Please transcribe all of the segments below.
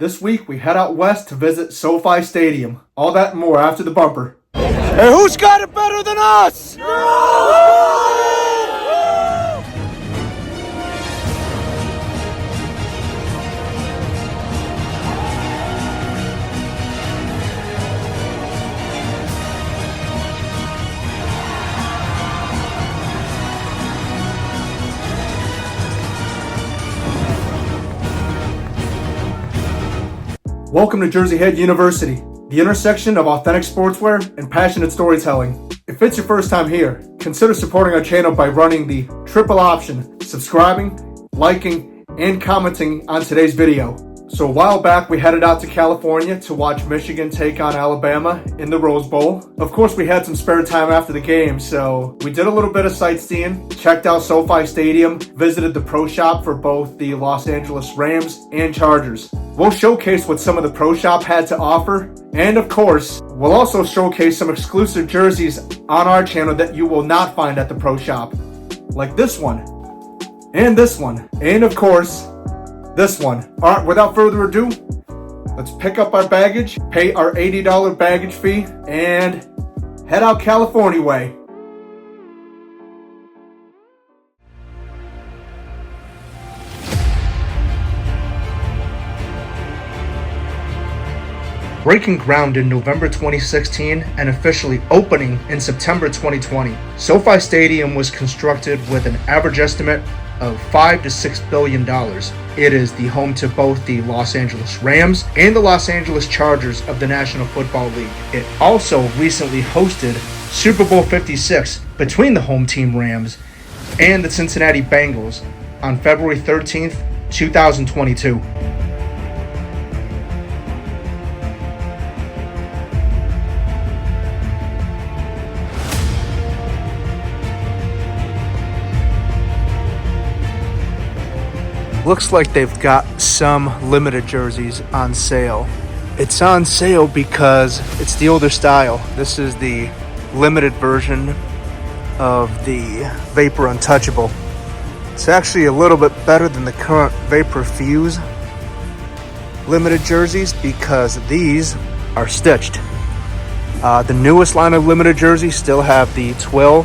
This week we head out west to visit SoFi Stadium. All that and more after the bumper. Hey, who's got it better than us? Welcome to Jersey Head University, the intersection of authentic sportswear and passionate storytelling. If it's your first time here, consider supporting our channel by running the triple option, subscribing, liking, and commenting on today's video. So a while back, we headed out to California to watch Michigan take on Alabama in the Rose Bowl. Of course, we had some spare time after the game, so we did a little bit of sightseeing, checked out SoFi Stadium, visited the pro shop for both the Los Angeles Rams and Chargers. We'll showcase what some of the pro shop had to offer, and of course, we'll also showcase some exclusive jerseys on our channel that you will not find at the pro shop, like this one, and this one, and of course, this one. All right, without further ado, let's pick up our baggage, pay our $80 baggage fee, and head out California way. Breaking ground in November 2016 and officially opening in September 2020, SoFi Stadium was constructed with an average estimate of $5 to $6 billion. It is the home to both the Los Angeles Rams and the Los Angeles Chargers of the National Football League. It also recently hosted Super Bowl 56 between the home team Rams and the Cincinnati Bengals on February 13th, 2022. Looks like they've got some limited jerseys on sale. It's on sale because it's the older style. This is the limited version of the Vapor Untouchable. It's actually a little bit better than the current Vapor Fuse limited jerseys because these are stitched. The newest line of limited jerseys still have the twill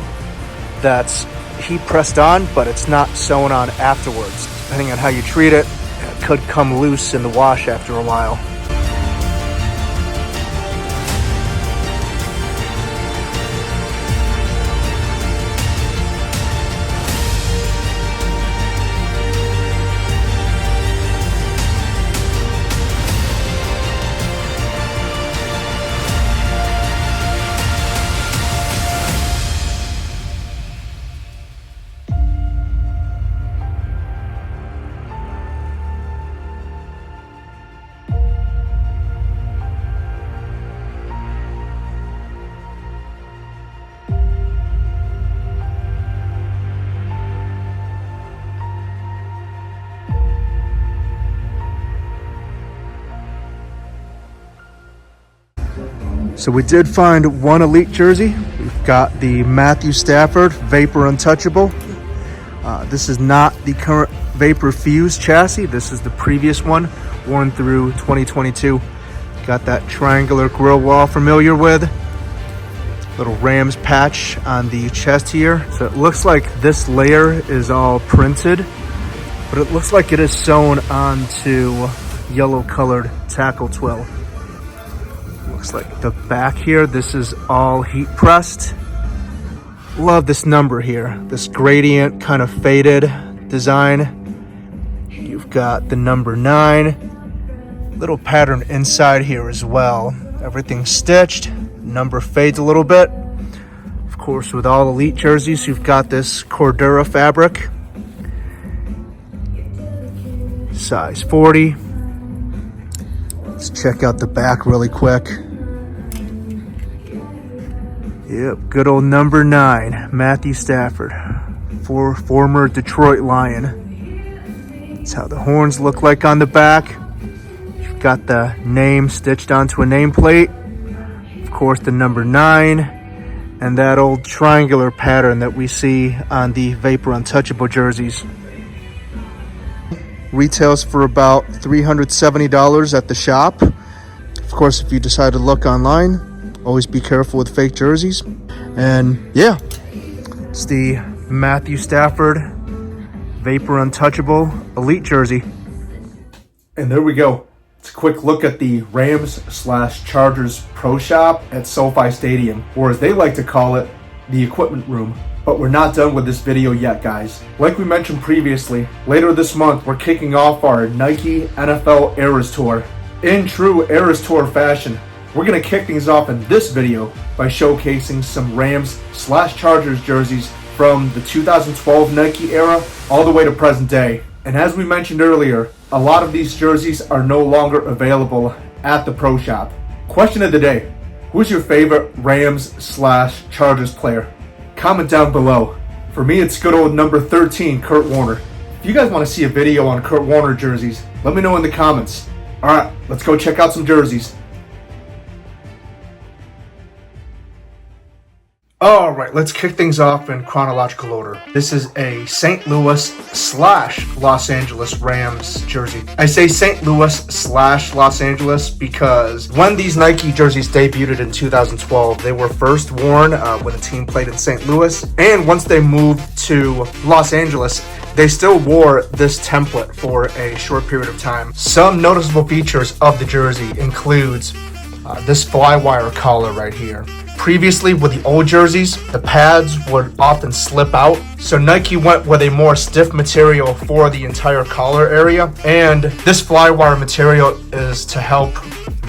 that's heat pressed on, but it's not sewn on afterwards. Depending on how you treat it, it could come loose in the wash after a while. So we did find one elite jersey. We've got the Matthew Stafford Vapor Untouchable. This is not the current Vapor Fuse chassis. This is the previous one, worn through 2022. Got that triangular grill wall familiar with. Little Rams patch on the chest here. So it looks like this layer is all printed, but it looks like it is sewn onto yellow colored tackle twill. Looks like the back here, this is all heat pressed. Love this number here, this gradient kind of faded design. You've got the number 9, little pattern inside here as well. Everything's stitched, number fades a little bit. Of course, with all elite jerseys, you've got this Cordura fabric. Size 40. Let's check out the back really quick. Yep, good old number 9, Matthew Stafford, former Detroit Lion. That's how the horns look like on the back. You've got the name stitched onto a nameplate. Of course, the number 9, and that old triangular pattern that we see on the Vapor Untouchable jerseys. Retails for about $370 at the shop. Of course, if you decide to look online, always be careful with fake jerseys. And yeah, it's the Matthew Stafford Vapor Untouchable Elite jersey. And there we go. It's a quick look at the Rams/Chargers Pro Shop at SoFi Stadium, or as they like to call it, the equipment room. But we're not done with this video yet, guys. Like we mentioned previously, later this month, we're kicking off our Nike NFL Eras Tour. In true Eras Tour fashion, we're gonna kick things off in this video by showcasing some Rams/Chargers jerseys from the 2012 Nike era all the way to present day. And as we mentioned earlier, a lot of these jerseys are no longer available at the Pro Shop. Question of the day: who's your favorite Rams/Chargers player? Comment down below. For me, it's good old number 13, Kurt Warner. If you guys want to see a video on Kurt Warner jerseys, let me know in the comments. Alright, let's go check out some jerseys. Alright, let's kick things off in chronological order. This is a St. Louis/Los Angeles Rams jersey. I say St. Louis/Los Angeles because when these Nike jerseys debuted in 2012, they were first worn when the team played in St. Louis. And once they moved to Los Angeles, they still wore this template for a short period of time. Some noticeable features of the jersey includes this flywire collar right here. Previously, with the old jerseys, the pads would often slip out, so Nike went with a more stiff material for the entire collar area, and this flywire material is to help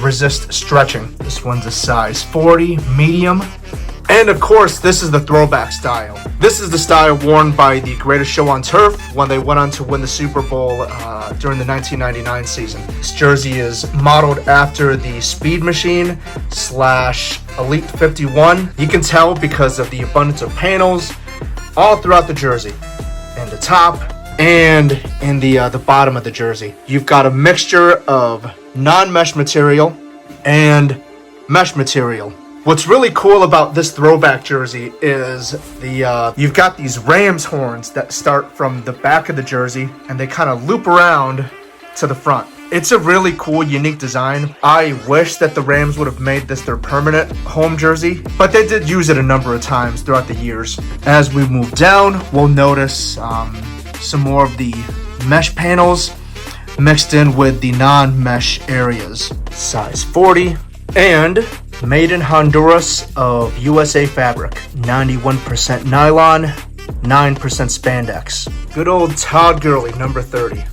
resist stretching. This one's a size 40, medium. And of course, this is the throwback style. This is the style worn by the Greatest Show on Turf when they went on to win the Super Bowl during the 1999 season. This jersey is modeled after the Speed Machine / Elite 51. You can tell because of the abundance of panels all throughout the jersey. In the top and in the bottom of the jersey. You've got a mixture of non-mesh material and mesh material. What's really cool about this throwback jersey is you've got these Rams horns that start from the back of the jersey and they kind of loop around to the front. It's a really cool, unique design. I wish that the Rams would have made this their permanent home jersey, but they did use it a number of times throughout the years. As we move down, we'll notice some more of the mesh panels mixed in with the non-mesh areas. Size 40 and made in Honduras of USA fabric, 91% nylon, 9% spandex. Good old Todd Gurley, number 30.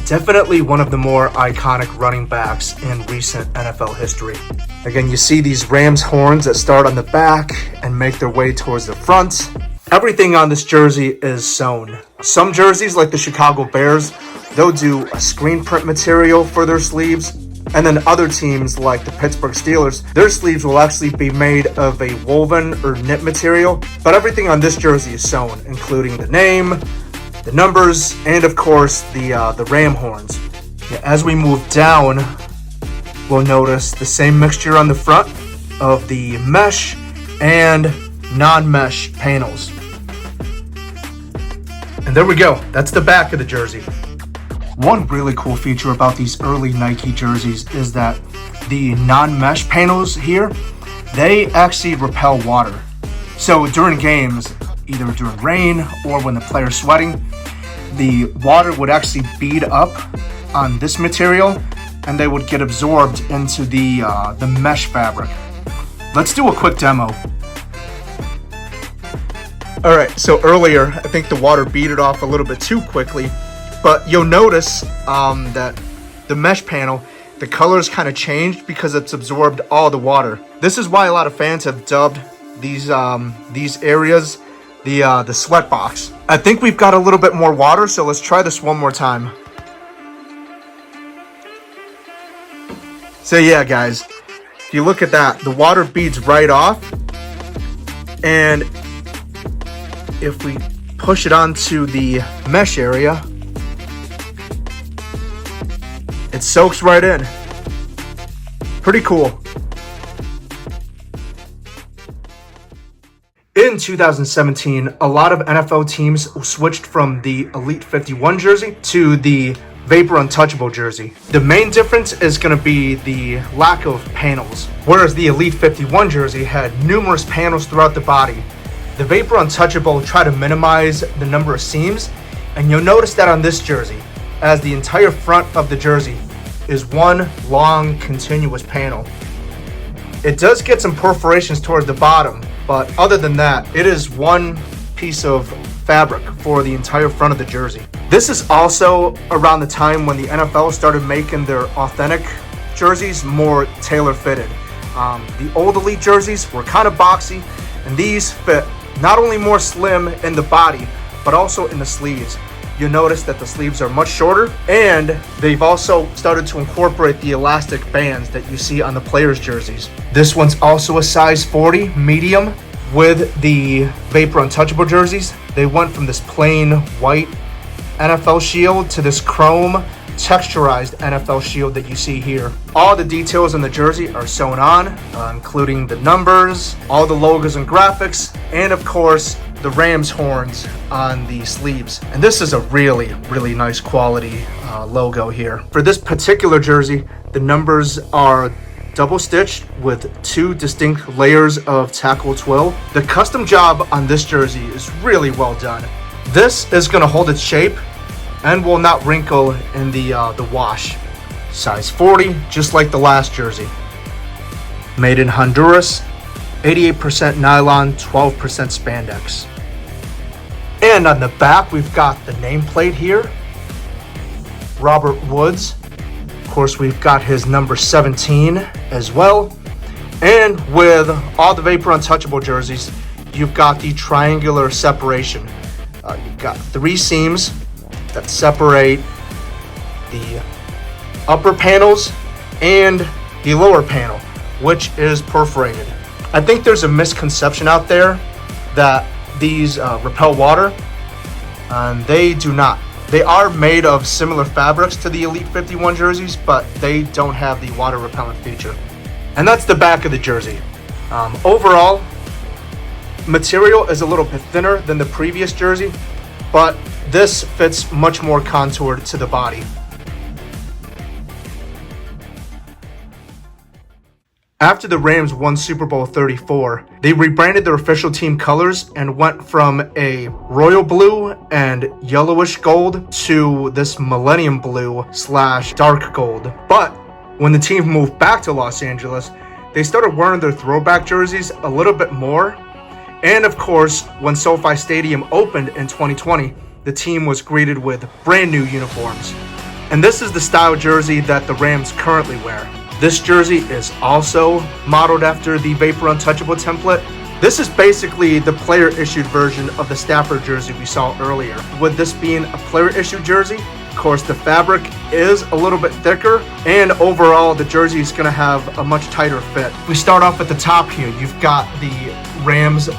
Definitely one of the more iconic running backs in recent NFL history. Again, you see these Rams horns that start on the back and make their way towards the front. Everything on this jersey is sewn. Some jerseys, like the Chicago Bears, they'll do a screen print material for their sleeves. And then other teams like the Pittsburgh Steelers, their sleeves will actually be made of a woven or knit material. But everything on this jersey is sewn, including the name, the numbers, and of course the ram horns. As we move down, we'll notice the same mixture on the front of the mesh and non-mesh panels. And there we go. That's the back of the jersey. One really cool feature about these early Nike jerseys is that the non-mesh panels here, they actually repel water. So during games, either during rain or when the player's sweating, the water would actually bead up on this material and they would get absorbed into the mesh fabric. Let's do a quick demo. All right, so earlier, I think the water beaded off a little bit too quickly. But you'll notice that the mesh panel, the colors kind of changed because it's absorbed all the water. This is why a lot of fans have dubbed these areas the sweat box. I think we've got a little bit more water, so let's try this one more time. So yeah, guys, if you look at that, the water beads right off. And if we push it onto the mesh area, it soaks right in. Pretty cool. In 2017, a lot of NFL teams switched from the Elite 51 jersey to the Vapor Untouchable jersey. The main difference is going to be the lack of panels. Whereas the Elite 51 jersey had numerous panels throughout the body, the Vapor Untouchable try to minimize the number of seams, and you'll notice that on this jersey, as the entire front of the jersey is one long continuous panel. It does get some perforations towards the bottom, but other than that, it is one piece of fabric for the entire front of the jersey. This is also around the time when the NFL started making their authentic jerseys more tailor-fitted. The old Elite jerseys were kind of boxy, and these fit not only more slim in the body, but also in the sleeves. You'll notice that the sleeves are much shorter, and they've also started to incorporate the elastic bands that you see on the players' jerseys. This one's also a size 40 medium. With the Vapor Untouchable jerseys, they went from this plain white NFL shield to this chrome texturized NFL shield that you see here. All the details on the jersey are sewn on, including the numbers, all the logos and graphics, and of course, the Rams horns on the sleeves. And this is a really, really nice quality logo here. For this particular jersey, the numbers are double stitched with two distinct layers of tackle twill. The custom job on this jersey is really well done. This is going to hold its shape and will not wrinkle in the wash. Size 40, just like the last jersey. Made in Honduras, 88% nylon, 12% spandex. And on the back, we've got the nameplate here. Robert Woods. Of course, we've got his number 17 as well. And with all the Vapor Untouchable jerseys, you've got the triangular separation. You've got 3 seams that separate the upper panels and the lower panel, which is perforated. I think there's a misconception out there that these repel water, and they do not. They are made of similar fabrics to the Elite 51 jerseys, but they don't have the water repellent feature. And that's the back of the jersey. Overall, material is a little bit thinner than the previous jersey, but this fits much more contoured to the body. After the Rams won Super Bowl 34, they rebranded their official team colors and went from a royal blue and yellowish gold to this millennium blue / dark gold. But when the team moved back to Los Angeles, they started wearing their throwback jerseys a little bit more. And of course, when SoFi Stadium opened in 2020, the team was greeted with brand new uniforms. And this is the style jersey that the Rams currently wear. This jersey is also modeled after the Vapor Untouchable template. This is basically the player-issued version of the Stafford jersey we saw earlier. With this being a player-issued jersey, of course the fabric is a little bit thicker, and overall the jersey is going to have a much tighter fit. We start off at the top here. You've got the Rams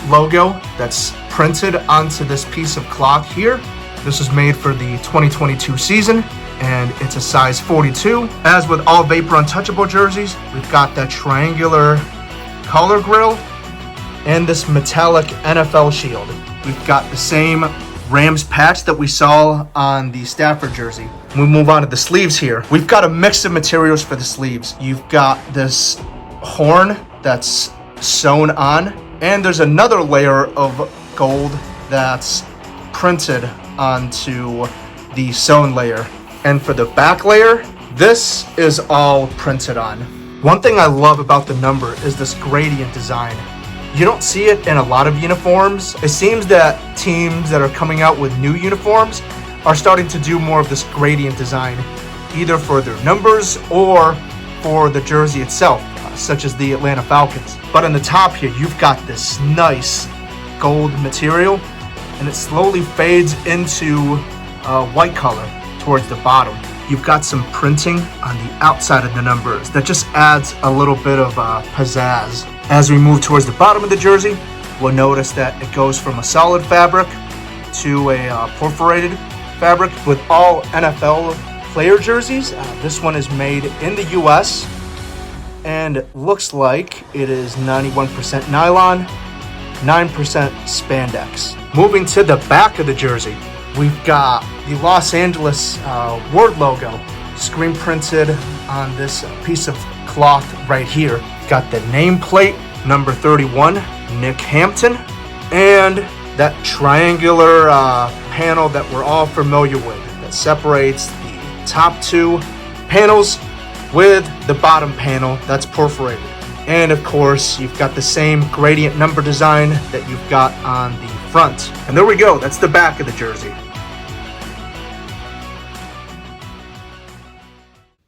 logo that's printed onto this piece of cloth here. This was made for the 2022 season, and it's a size 42. As with all Vapor Untouchable jerseys, we've got that triangular collar grill and this metallic NFL shield. We've got the same Rams patch that we saw on the Stafford jersey. We move on to the sleeves here. We've got a mix of materials for the sleeves. You've got this horn that's sewn on, and there's another layer of gold that's printed onto the sewn layer. And for the back layer, this is all printed on. One thing I love about the number is this gradient design. You don't see it in a lot of uniforms. It seems that teams that are coming out with new uniforms are starting to do more of this gradient design, either for their numbers or for the jersey itself, such as the Atlanta Falcons. But on the top here, you've got this nice gold material, and it slowly fades into white color towards the bottom. You've got some printing on the outside of the numbers that just adds a little bit of pizzazz. As we move towards the bottom of the jersey, we'll notice that it goes from a solid fabric to a perforated fabric. With all NFL player jerseys, this one is made in the US and looks like it is 91% nylon, 9% spandex. Moving to the back of the jersey, we've got the Los Angeles word logo screen printed on this piece of cloth right here. Got the nameplate, number 31, Nick Hampton, and that triangular panel that we're all familiar with that separates the top two panels with the bottom panel that's perforated. And of course, you've got the same gradient number design that you've got on the front. And there we go, that's the back of the jersey.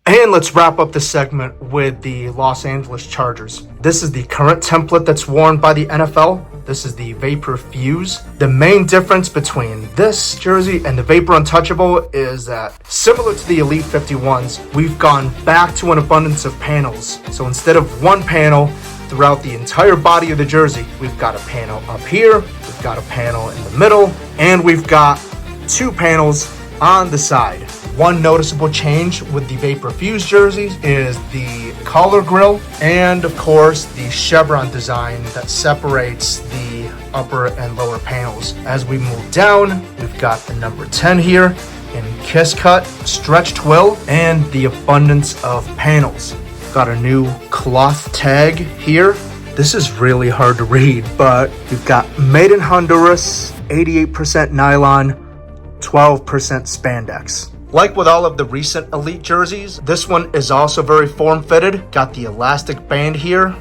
And let's wrap up the segment with the Los Angeles Chargers. This is the current template that's worn by the NFL. This is the Vapor Fuse. The main difference between this jersey and the Vapor Untouchable is that, similar to the Elite 51s, we've gone back to an abundance of panels. So instead of one panel throughout the entire body of the jersey, we've got a panel up here, we've got a panel in the middle, and we've got two panels on the side. One noticeable change with the Vapor Fuse jerseys is the collar grille and of course the chevron design that separates the upper and lower panels. As we move down, we've got the number 10 here in kiss cut, stretch twill, and the abundance of panels. Got a new cloth tag here. This is really hard to read, but we've got made in Honduras, 88% nylon, 12% spandex. Like with all of the recent Elite jerseys, this one is also very form-fitted. Got the elastic band here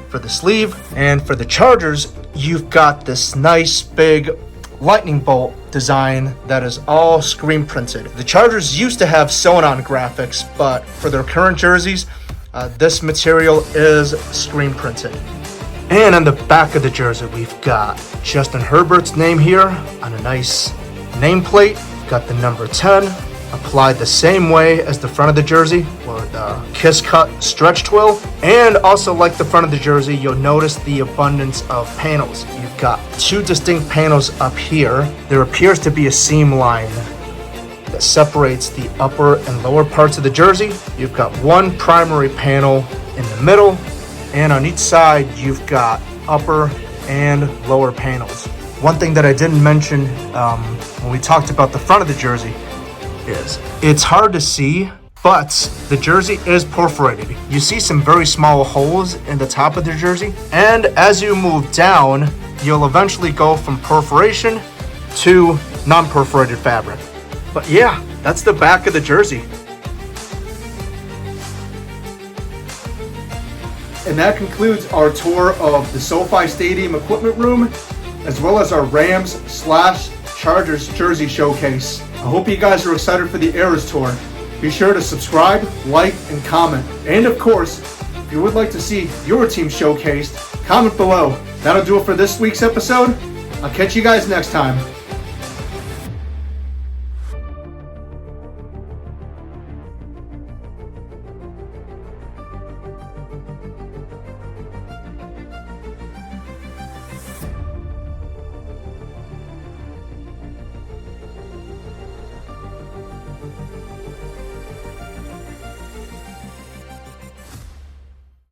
for the sleeve. And for the Chargers, you've got this nice big lightning bolt design that is all screen printed. The Chargers used to have sewn-on graphics, but for their current jerseys, this material is screen printed. And on the back of the jersey, we've got Justin Herbert's name here on a nice nameplate. Got the number 10. Applied the same way as the front of the jersey with the kiss cut stretch twill. And also, like the front of the jersey, you'll notice the abundance of panels. You've got two distinct panels up here. There appears to be a seam line that separates the upper and lower parts of the jersey. You've got one primary panel in the middle, and on each side you've got upper and lower panels. One thing that I didn't mention when we talked about the front of the jersey is it's hard to see, but the jersey is perforated. You see some very small holes in the top of the jersey, and as you move down, you'll eventually go from perforation to non-perforated fabric. But yeah, that's the back of the jersey. And that concludes our tour of the SoFi Stadium equipment room, as well as our Rams/Chargers jersey showcase. I hope you guys are excited for the Eras tour. Be sure to subscribe, like, and comment. And of course, if you would like to see your team showcased, comment below. That'll do it for this week's episode. I'll catch you guys next time.